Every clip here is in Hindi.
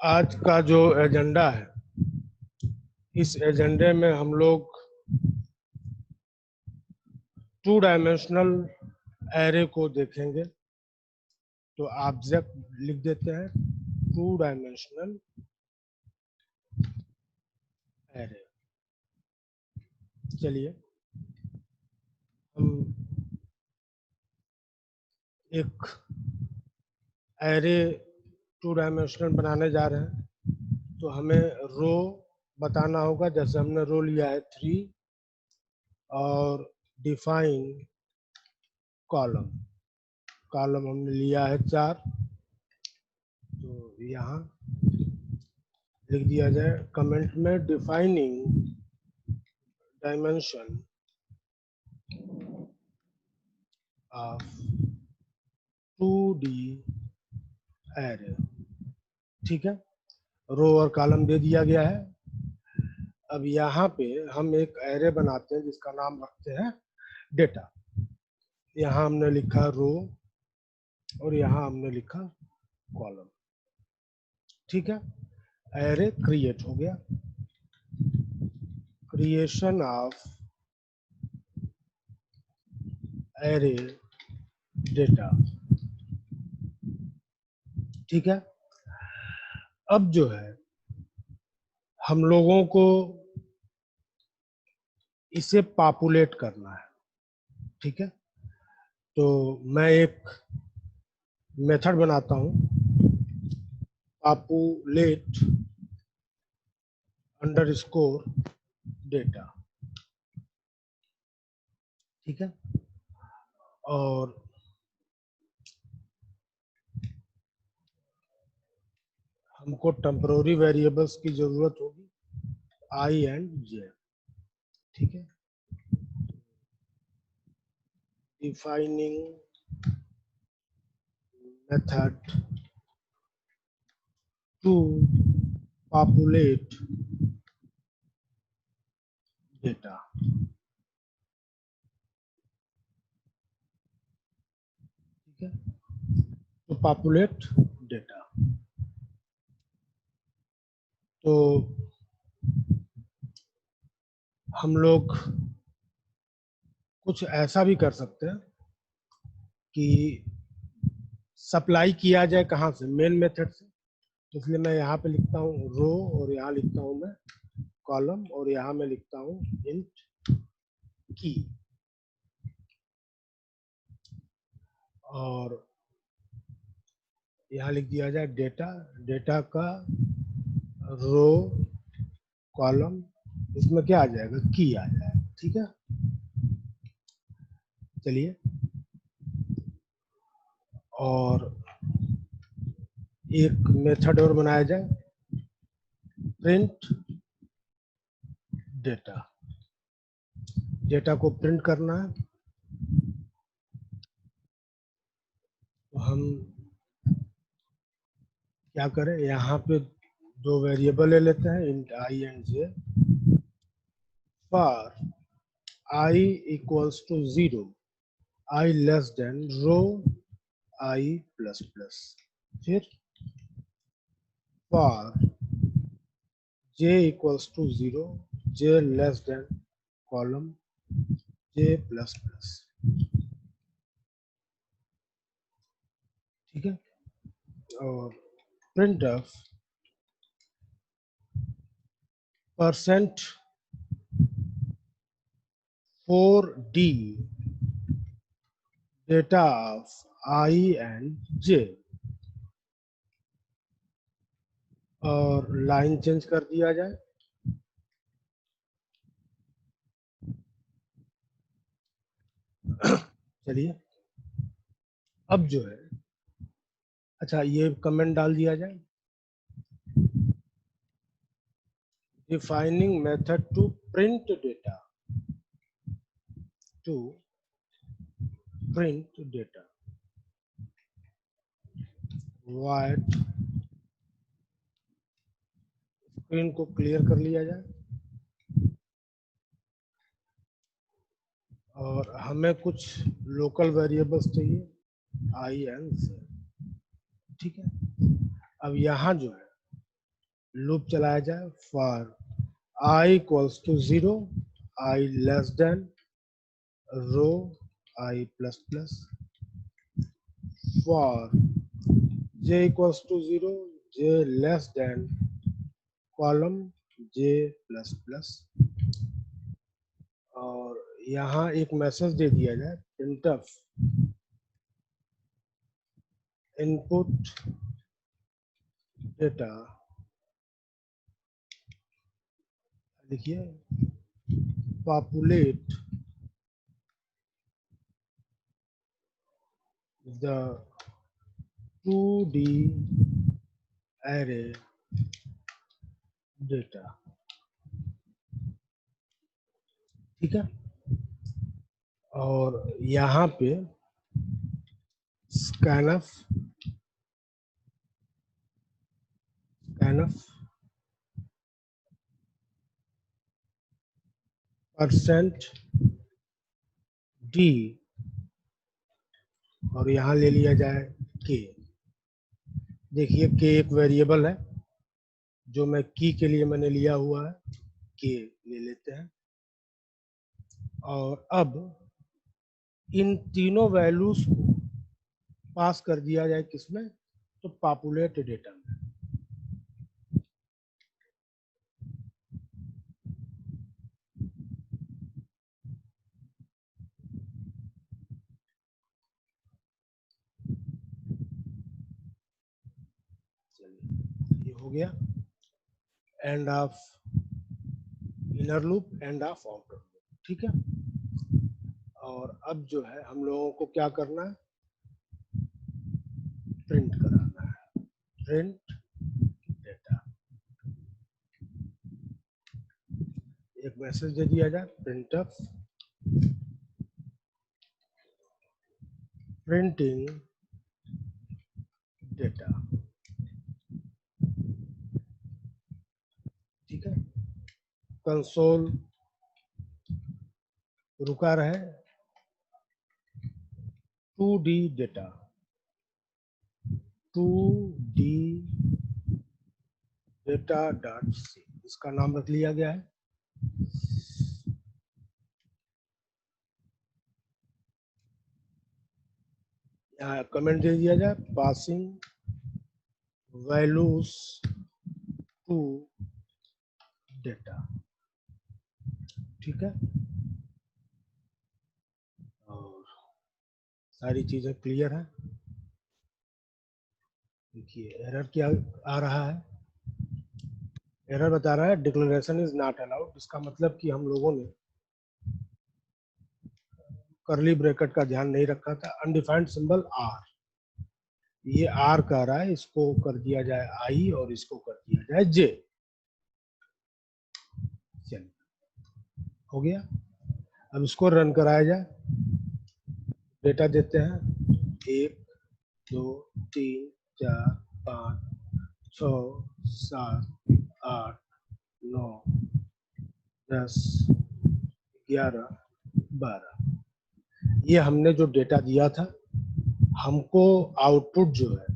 आज का जो एजेंडा है, इस एजेंडे में हम लोग 2 डायमेंशनल एरे को देखेंगे। तो ऑब्जेक्ट लिख देते हैं 2 डायमेंशनल एरे। चलिए हम एक एरे 2 डायमेंशनल बनाने जा रहे हैं। तो हमें रो बताना होगा, जैसे हमने रो लिया है 3 और डिफाइन कॉलम। कॉलम हमने लिया है 4। तो यहाँ लिख दिया जाए कमेंट में defining dimension of 2D array. ठीक है, रो और कॉलम दे दिया गया है। अब यहाँ पे हम एक एरे बनाते हैं जिसका नाम रखते हैं डेटा। यहाँ हमने लिखा रो और यहाँ हमने लिखा कॉलम। ठीक है, एरे क्रिएट हो गया। Creation of array data. ठीक है, अब जो है हम लोगों को इसे पॉपुलेट करना है। ठीक है, तो मैं एक मेथड बनाता हूं, पॉपुलेट अंडरस्कोर डेटा। ठीक है, और हमको टेम्पररी वेरिएबल्स की जरूरत होगी, आई एंड जे। ठीक है, defining method to populate data. ठीक है, तो पॉपुलेट डेटा। तो हम लोग कुछ ऐसा भी कर सकते हैं कि सप्लाई किया जाए कहाँ से, मेन मेथड से। तो इसलिए मैं यहाँ पे लिखता हूँ रो और यहाँ लिखता हूँ मैं कॉलम और यहाँ मैं लिखता हूँ इंट की। और यहाँ लिख दिया जाए डेटा। डेटा का रो कॉलम, इसमें क्या आ जाएगा, की आ जाएगा। ठीक है, चलिए और एक मेथड और बनाया जाए, प्रिंट डेटा। डेटा को प्रिंट करना है। तो हम क्या करें, यहाँ पे 2 वेरिएबल ले लेते हैं, int i and j. For i equals to 0, i less than row i plus plus. फिर for j equals to 0, j less than column j plus plus. ठीक है, और print of percent 4D data of i and j। और लाइन चेंज कर दिया जाए, चलिए अब जो है, अच्छा ये कमेंट डाल दिया जाए, defining method to print data, to print data white. Screen को क्लियर कर लिया जाए और हमें कुछ लोकल वेरिएबल्स चाहिए, आई एंड जे। ठीक है, अब यहाँ जो है लूप चलाया जाए for i equals to 0, i less than row i plus plus, for j equals to 0, j less than column j plus plus. और यहाँ एक मैसेज दे दिया जाए printf इनपुट डेटा, देखिए populate the 2D array data. ठीक है, और यहाँ पे scanf %d और यहाँ ले लिया जाए k। देखिए k एक वेरिएबल है जो मैं की के लिए मैंने लिया हुआ है, k ले लेते हैं। और अब इन तीनों वैल्यूज को पास कर दिया जाए किसमें, तो पॉपुलेट डेटा में। ये हो गया end of inner loop, end of outer loop. ठीक है, और अब जो है हम लोगों को क्या करना है, प्रिंट कराना है, प्रिंट डेटा। एक मैसेज दे दिया जाए printf प्रिंटिंग डेटा। ठीक है, कंसोल रुका रहे 2D data, 2D data dot C, इसका नाम रख लिया गया है। यहाँ कमेंट दे दिया जाए पासिंग वैल्यूज टू डेटा। ठीक है, और सारी चीजें क्लियर है। देखिए एरर क्या आ रहा है, एरर बता रहा है डिक्लेरेशन इज नॉट अलाउड। इसका मतलब कि हम लोगों ने करली ब्रैकेट का ध्यान नहीं रखा था। अनडिफाइंड सिंबल आर, ये आर कह रहा है, इसको कर दिया जाए आई और इसको कर दिया जाए जे। चलिए हो गया, अब इसको रन कराया जाए। डेटा देते हैं 1 2 3 4 5 6 7 8 9 10 11 12। ये हमने जो डेटा दिया था, हमको आउटपुट जो है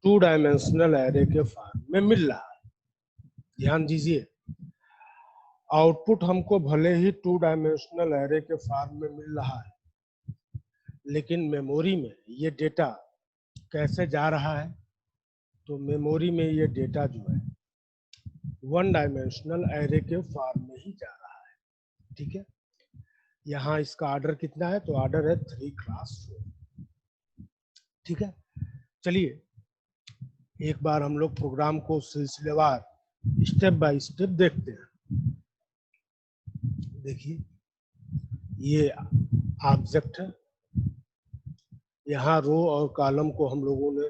2 डायमेंशनल एरे के फॉर्म में मिल रहा है। ध्यान दीजिए, आउटपुट हमको भले ही 2 डायमेंशनल एरे के फॉर्म में मिल रहा है, लेकिन मेमोरी में ये डेटा कैसे जा रहा है, तो मेमोरी में ये डेटा जो है 1 डायमेंशनल एरे के फॉर्म में ही जा रहा है। ठीक है, यहाँ इसका ऑर्डर कितना है, तो ऑर्डर है 3 × 4। ठीक है, चलिए एक बार हम लोग प्रोग्राम को सिलसिलेवार स्टेप बाय स्टेप देखते हैं। देखिए ये ऑब्जेक्ट है, यहाँ रो और कॉलम को हम लोगों ने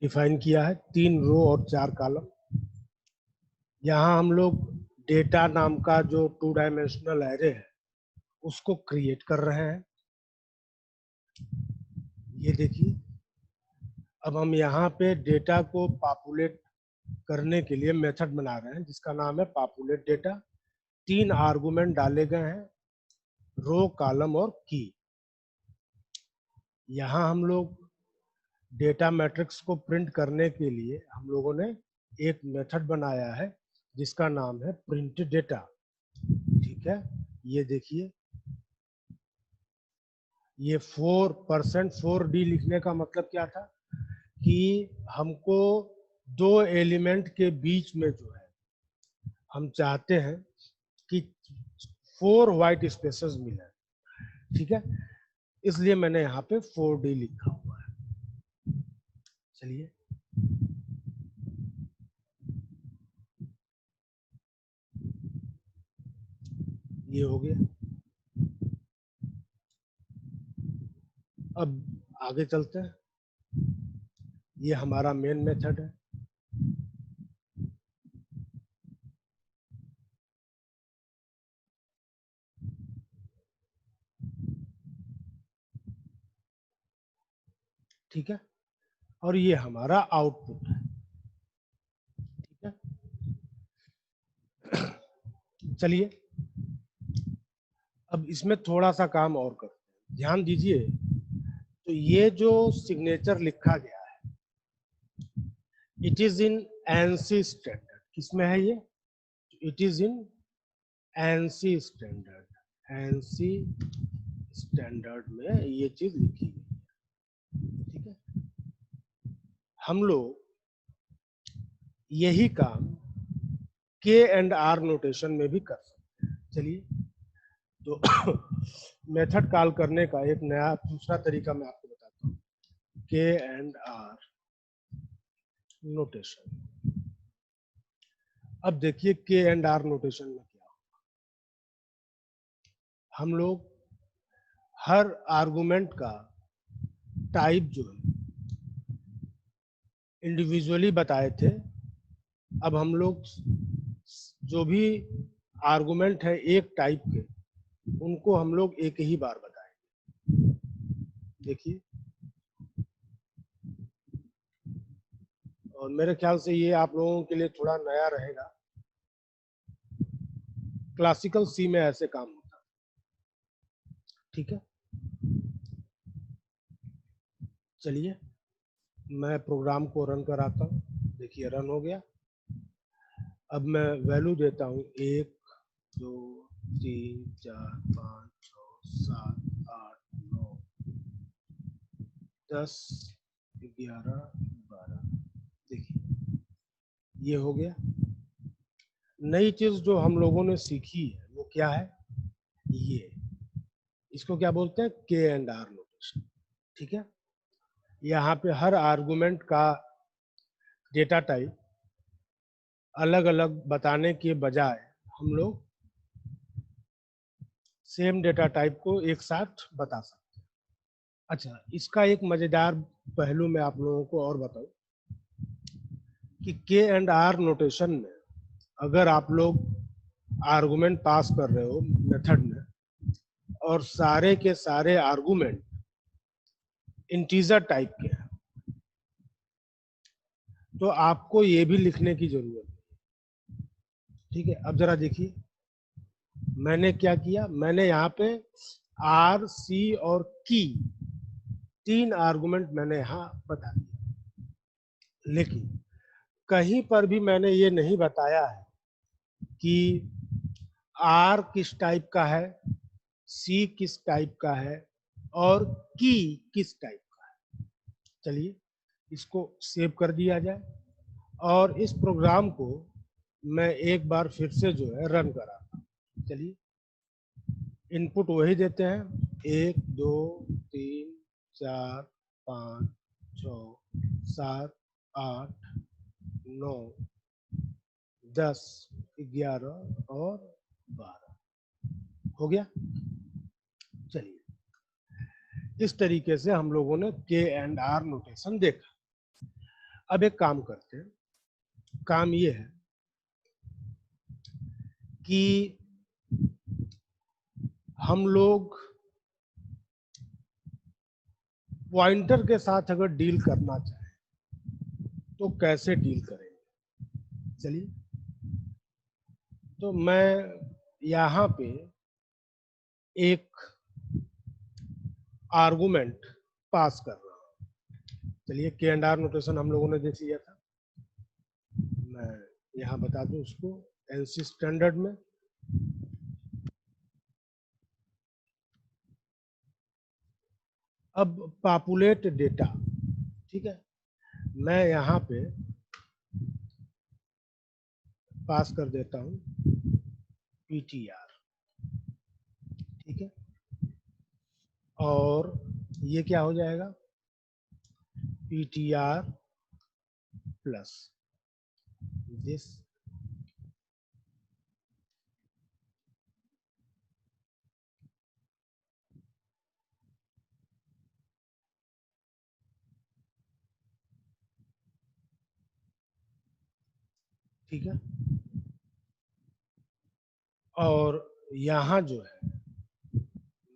डिफाइन किया है, 3 रो और 4 कॉलम। यहाँ हम लोग डेटा नाम का जो 2 डायमेंशनल एरे है उसको क्रिएट कर रहे हैं। ये देखिए, अब हम यहाँ पे डेटा को पॉपुलेट करने के लिए मेथड बना रहे हैं जिसका नाम है पॉपुलेट डेटा। 3 आर्गुमेंट डाले गए हैं, रो कॉलम और की। यहाँ हम लोग डेटा मैट्रिक्स को प्रिंट करने के लिए हम लोगों ने एक मेथड बनाया है जिसका नाम है प्रिंट डेटा। ठीक है, ये देखिए, ये 4% 4D लिखने का मतलब क्या था कि हमको दो एलिमेंट के बीच में जो है हम चाहते हैं कि 4 व्हाइट स्पेसेस मिले। ठीक है, इसलिए मैंने यहाँ पे 4D लिखा हुआ है। चलिए, ये हो गया। अब आगे चलते हैं, ये हमारा मेन मेथड है। ठीक है, और ये हमारा आउटपुट है। ठीक है, चलिए अब इसमें थोड़ा सा काम और करते हैं, ध्यान दीजिए। तो ये जो सिग्नेचर लिखा गया है, it is in NC standard. किसमें है ये? It is in NC standard. NC standard में ये चीज लिखी गई है। ठीक है, हम लोग यही काम के एंड आर नोटेशन में भी कर सकते हैं। चलिए, तो मेथड कॉल करने का एक नया दूसरा तरीका मैं आपको बताता हूँ, के एंड आर नोटेशन। अब देखिए के एंड आर नोटेशन में क्या होगा। हम लोग हर आर्गुमेंट का टाइप जो है इंडिविजुअली बताए थे। अब हम लोग जो भी आर्गुमेंट है एक टाइप के, उनको हम लोग एक ही बार बताएंगे। देखिए, और मेरे ख्याल से ये आप लोगों के लिए थोड़ा नया रहेगा। क्लासिकल सी में ऐसे काम होता है। ठीक है, चलिए मैं प्रोग्राम को रन कराता हूँ। देखिए रन हो गया। अब मैं वैल्यू देता हूँ 1 2 3 4 5 6 7 8 9 10 11 12। देखिए ये हो गया। नई चीज जो हम लोगों ने सीखी है वो क्या है? ये, इसको क्या बोलते हैं? के एंड आर नोटेशन। ठीक है, यहाँ पे हर आर्गुमेंट का डेटा टाइप अलग अलग बताने के बजाय हम लोग सेम डेटा टाइप को एक साथ बता सकते हैं। अच्छा, इसका एक मजेदार पहलू मैं आप लोगों को और बताऊं कि के एंड आर नोटेशन में अगर आप लोग आर्गुमेंट पास कर रहे हो मेथड में और सारे के सारे आर्गुमेंट इंटीजर टाइप के हैं, तो आपको ये भी लिखने की जरूरत है। ठीक है, अब जरा देखिए मैंने क्या किया। मैंने यहाँ पे आर सी और की 3 आर्गुमेंट मैंने यहाँ बता दिया, लेकिन कहीं पर भी मैंने ये नहीं बताया है कि आर किस टाइप का है, सी किस टाइप का है और की किस टाइप का है। चलिए इसको सेव कर दिया जाए और इस प्रोग्राम को मैं एक बार फिर से जो है रन कराता हूँ। चलिए, इनपुट वही देते हैं 1 2 3 4 5 6 7 8 9 10 11 और 12 हो गया। चलिए, इस तरीके से हम लोगों ने के एंड आर नोटेशन देखा। अब एक काम करते हैं। काम ये है कि हम लोग पॉइंटर के साथ अगर डील करना चाहें तो कैसे डील करेंगे। चलिए, तो मैं यहाँ पे एक आर्गुमेंट पास कर रहा हूँ। चलिए के एंड आर नोटेशन हम लोगों ने देख लिया था, मैं यहाँ बता दूं उसको एनसी स्टैंडर्ड में। अब पॉपुलेट डेटा, ठीक है, मैं यहाँ पे पास कर देता हूँ पीटीआर, ठीक है, और ये क्या हो जाएगा, पीटीआर प्लस दिस, ठीक है, और यहाँ जो है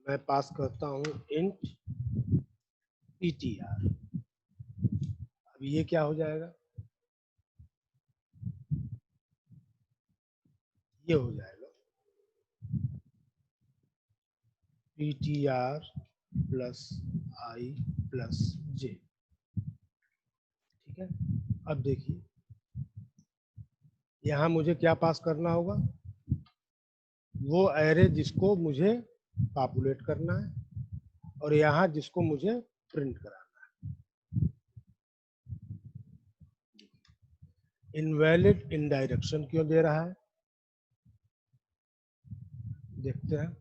मैं पास करता हूँ इंट पीटीआर। अब ये क्या हो जाएगा, ये हो जाएगा पीटीआर प्लस आई प्लस जे, ठीक है। अब देखिए यहाँ मुझे क्या पास करना होगा, वो एरे जिसको मुझे पॉपुलेट करना है और यहाँ जिसको मुझे प्रिंट कराना है। इनवैलिड इनडायरेक्शन क्यों दे रहा है, देखते हैं।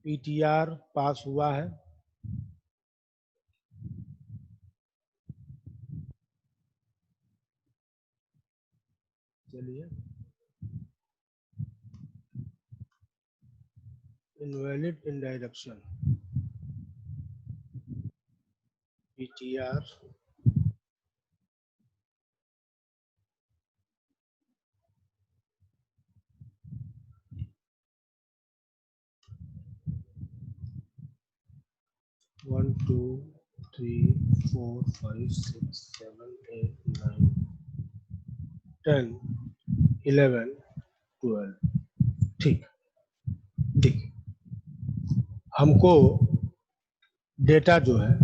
पीटीआर पास हुआ है, चलिए इनवैलिड इनडायरेक्शन पीटीआर 1 2 3 4 5 6 7 8 9 10 11 12, ठीक, ठीक, हमको डेटा जो है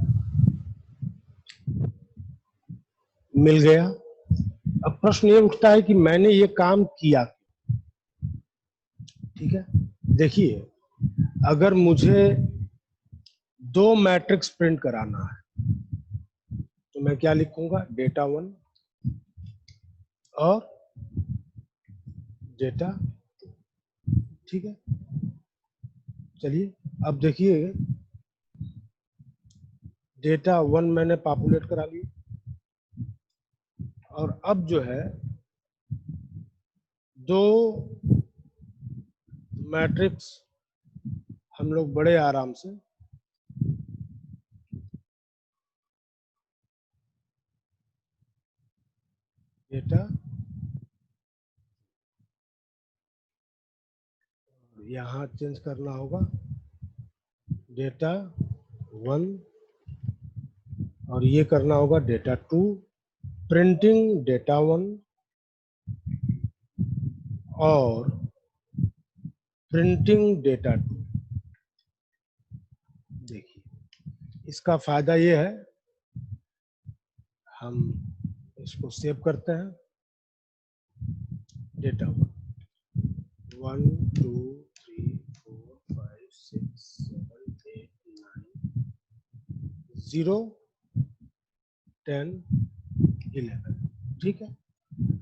मिल गया। अब प्रश्न ये उठता है कि मैंने ये काम किया, ठीक है। देखिए अगर मुझे दो मैट्रिक्स प्रिंट कराना है तो मैं क्या लिखूंगा, डेटा 1 और डेटा, ठीक है। चलिए अब देखिए डेटा 1 मैंने पॉपुलेट करा लिया और अब जो है दो मैट्रिक्स हम लोग बड़े आराम से डेटा यहाँ चेंज करना होगा, डेटा 1 और ये करना होगा डेटा 2, प्रिंटिंग डेटा 1 और प्रिंटिंग डेटा 2। देखिए इसका फायदा ये है, हम इसको सेव करते हैं, डेटा 1 2 3 4 5 6 7 8 9 0 10 11, ठीक है।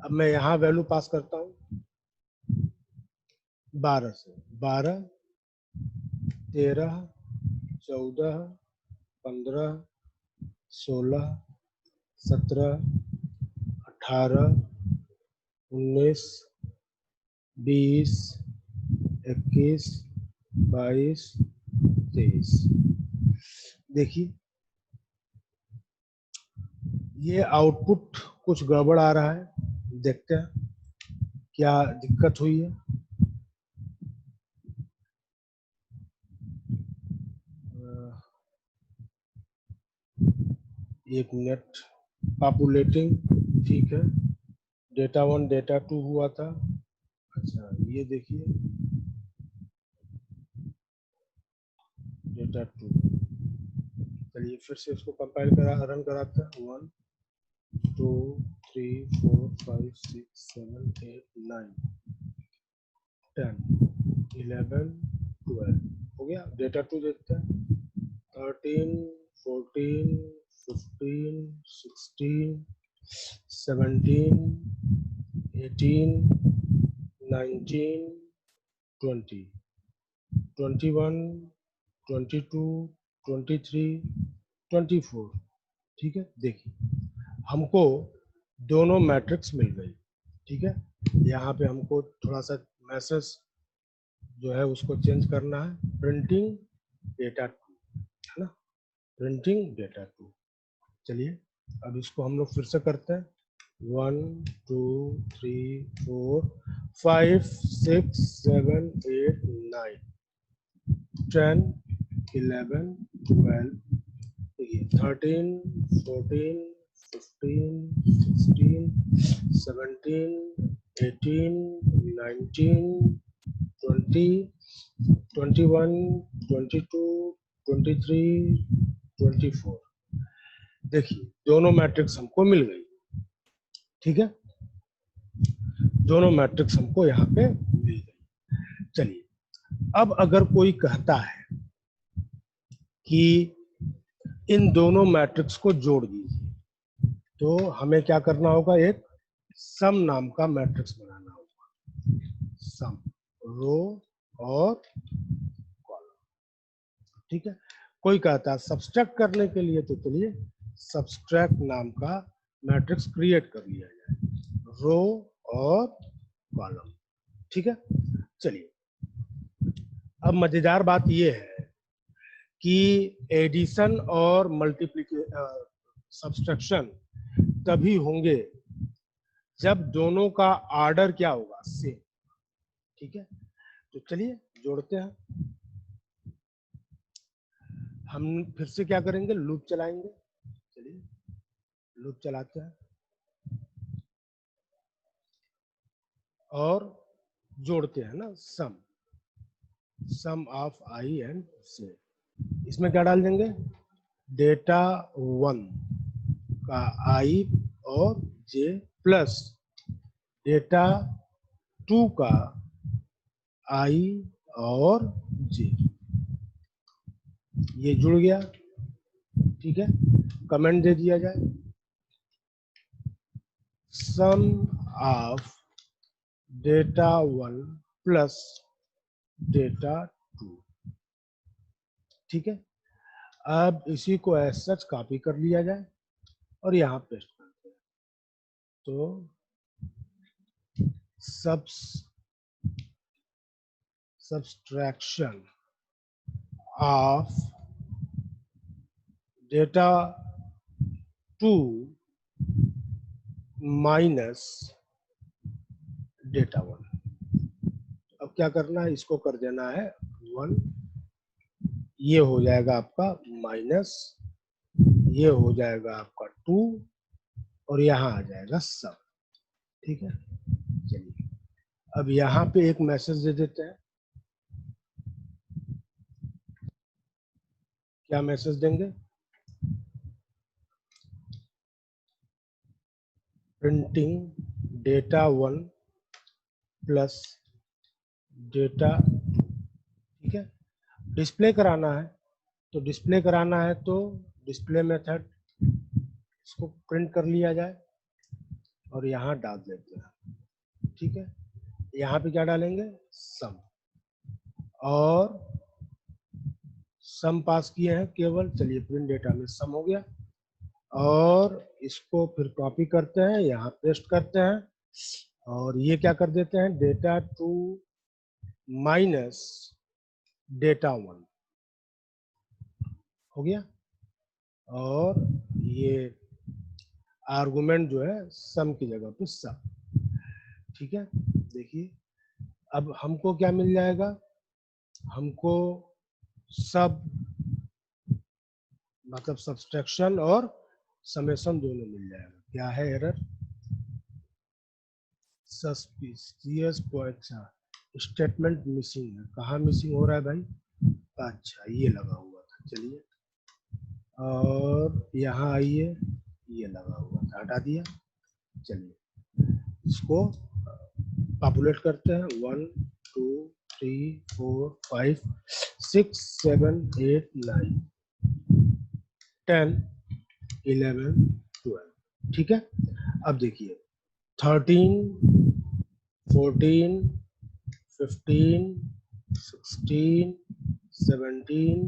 अब मैं यहाँ वैल्यू पास करता हूँ 12 से, 12 13 14 15 16 17 18 19 20 21 22 23। देखिए ये आउटपुट कुछ गड़बड़ आ रहा है, देखते हैं क्या दिक्कत हुई है। एक मिनट, पॉपुलेटिंग, ठीक है, डेटा 1 डेटा 2 हुआ था, अच्छा ये देखिए डेटा 2, चलिए फिर से इसको कंपाइल करा रन कराते हैं। 1 2 3 4 5 6 7 8 9 10 11 12 हो गया। डेटा 2 देखते हैं। 13 14 15 16 17 18 19 20 21 22 23 24। ठीक है, देखिए हमको दोनों मैट्रिक्स मिल गई। ठीक है, यहाँ पे हमको थोड़ा सा मैसेज जो है उसको चेंज करना है। प्रिंटिंग डेटा 2 है ना, प्रिंटिंग डेटा 2। चलिए अब इसको हम लोग फिर से करते हैं। 1 2 3 4 5 6 7 8 9 10 11 12 13 14 15 16 17 18 19 20 21 22 23 24। देखिए दोनों मैट्रिक्स हमको मिल गई। ठीक है, दोनों मैट्रिक्स हमको यहाँ पे मिल गई। चलिए अब अगर कोई कहता है कि इन दोनों मैट्रिक्स को जोड़ दीजिए, तो हमें क्या करना होगा, एक सम नाम का मैट्रिक्स बनाना होगा। सम, रो और कॉलम। ठीक है, कोई कहता है सब्सट्रैक्ट करने के लिए, तो चलिए सब्सट्रैक्ट नाम का मैट्रिक्स क्रिएट कर लिया जाए, रो और कॉलम। ठीक है, चलिए अब मजेदार बात यह है कि एडिशन और मल्टीप्लिकेशन सब्सट्रैक्शन तभी होंगे जब दोनों का ऑर्डर क्या होगा, सेम। ठीक है, तो चलिए जोड़ते हैं। हम फिर से क्या करेंगे, लूप चलाएंगे। चलिए लूप चलाते हैं और जोड़ते हैं ना, सम ऑफ आई एंड जे। इसमें क्या डाल देंगे, डेटा 1 का आई और जे प्लस डेटा 2 का आई और जे। ये जुड़ गया। ठीक है, कमेंट दे दिया जाए, सम ऑफ डेटा 1 प्लस डेटा 2। ठीक है, अब इसी को एज सच कॉपी कर लिया जाए और यहाँ पेस्ट करते हैं। तो subtraction of data 2 minus data 1। अब क्या करना है, इसको कर देना है 1, ये हो जाएगा आपका माइनस, ये हो जाएगा आपका 2 और यहाँ आ जाएगा सब। ठीक है, चलिए अब यहाँ पे एक मैसेज दे देते हैं। क्या मैसेज देंगे, प्रिंटिंग डेटा 1 प्लस डेटा 2। ठीक है, डिस्प्ले कराना है, तो डिस्प्ले कराना है तो डिस्प्ले मेथड, इसको प्रिंट कर लिया जाए और यहाँ डाल देते हैं। ठीक है, यहाँ पे क्या डालेंगे, सम, और सम पास किए हैं केवल। चलिए प्रिंट डेटा में सम हो गया और इसको फिर कॉपी करते हैं, यहाँ पेस्ट करते हैं और ये क्या कर देते हैं, डेटा 2 माइनस डेटा 1 हो गया। और ये आर्गुमेंट जो है सम की जगह पे सम। ठीक है, देखिए अब हमको क्या मिल जाएगा, हमको सब मतलब सब्सट्रैक्शन और समेशन दोनों मिल जाएगा। क्या है error, suspicious point, statement missing है। कहाँ मिसिंग हो रहा है भाई? अच्छा ये लगा हुआ था, चलिए। और यहाँ आइए, ये लगा हुआ था, हटा दिया। चलिए इसको पॉपुलेट करते हैं। 1 2 3 4 5 6 7 8 9 10 11 12। ठीक है, अब देखिए 13 14 15 16 17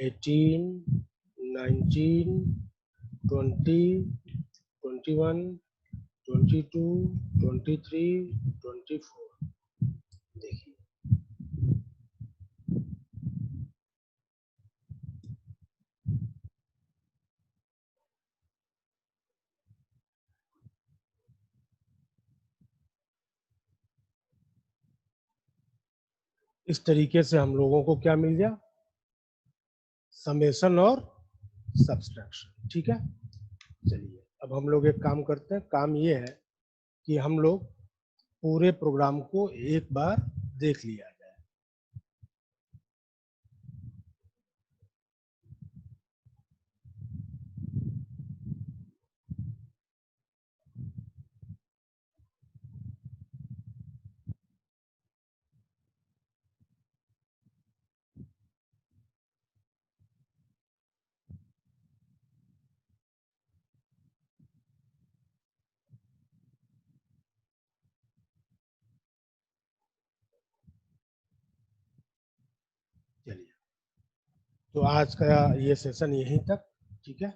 18 19 20 21 22 23 24। देखिए इस तरीके से हम लोगों को क्या मिल गया? समेशन और सब्सट्रैक्शन। ठीक है, चलिए अब हम लोग एक काम करते हैं। काम ये है कि हम लोग पूरे प्रोग्राम को एक बार देख लिया जाए। चलिए, तो आज का ये सेशन यहीं तक। ठीक है।